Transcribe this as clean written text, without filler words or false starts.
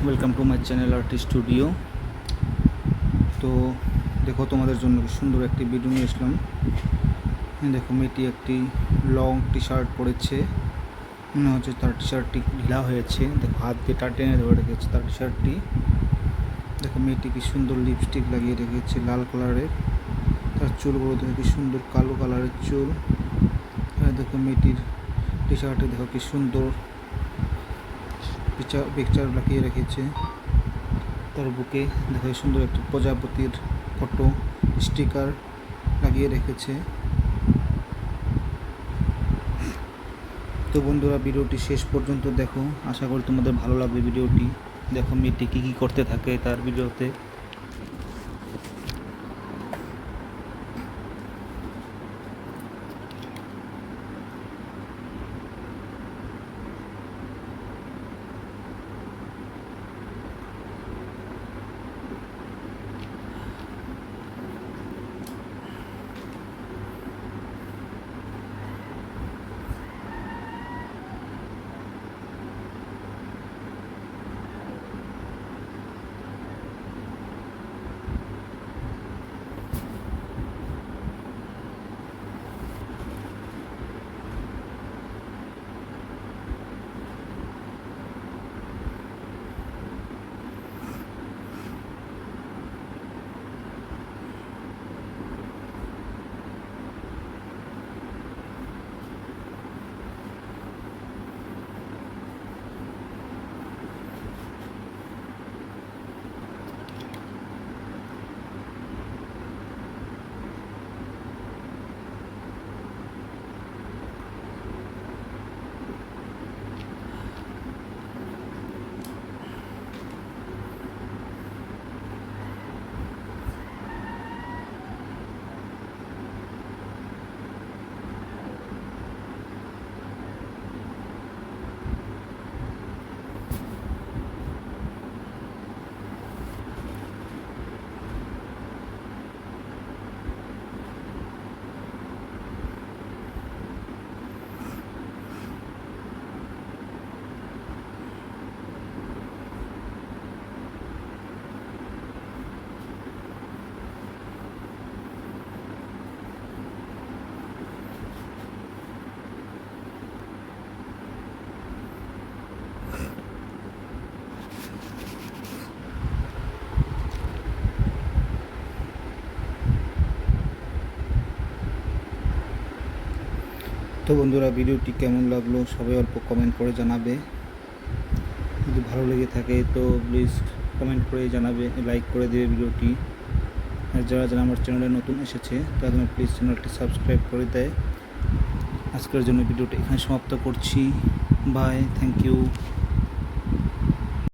Welcome to my channel artist studio. তো দেখো, তোমাদের জন্য কি সুন্দর একটি ভিডিও নিয়ে আসলাম। দেখো, মেয়েটি একটি লং টি শার্ট পরেছে। মনে হচ্ছে তার টি শার্টটি ঢিলা হয়েছে। দেখো, হাত দিয়ে টেনে ধরে রেখেছে তার টি শার্টটি। দেখো, মেয়েটি কি সুন্দর লিপস্টিক লাগিয়ে রেখেছে লাল কালারের। তার চুলগুলো দেখো কি সুন্দর কালো কালারের চুল। দেখো, মেয়েটির টি শার্টে দেখো কি সুন্দর পিকচার লাগিয়ে রেখেছে। তার বুকে দেখো সুন্দর একটি প্রজাপতির ফটো স্টিকার লাগিয়ে রেখেছে। তো বন্ধুরা, ভিডিওটি শেষ পর্যন্ত দেখো, আশা করি তোমাদের ভালো লাগবে ভিডিওটি। দেখো মেয়েটি কী কী করতে থাকে তার ভিডিওতে। তো বন্ধুরা, ভিডিওটি কেমন লাগলো সবাই অল্প কমেন্ট করে জানাবে। যদি ভালো লেগে থাকে তো প্লিজ কমেন্ট করে জানাবে, লাইক করে দেবে ভিডিওটি। আর যারা যারা আমার চ্যানেলে নতুন এসেছে তারা যেন প্লিজ চ্যানেলটি সাবস্ক্রাইব করে দেয়। আজকের জন্য ভিডিওটি এখানে সমাপ্ত করছি। Bye, thank you.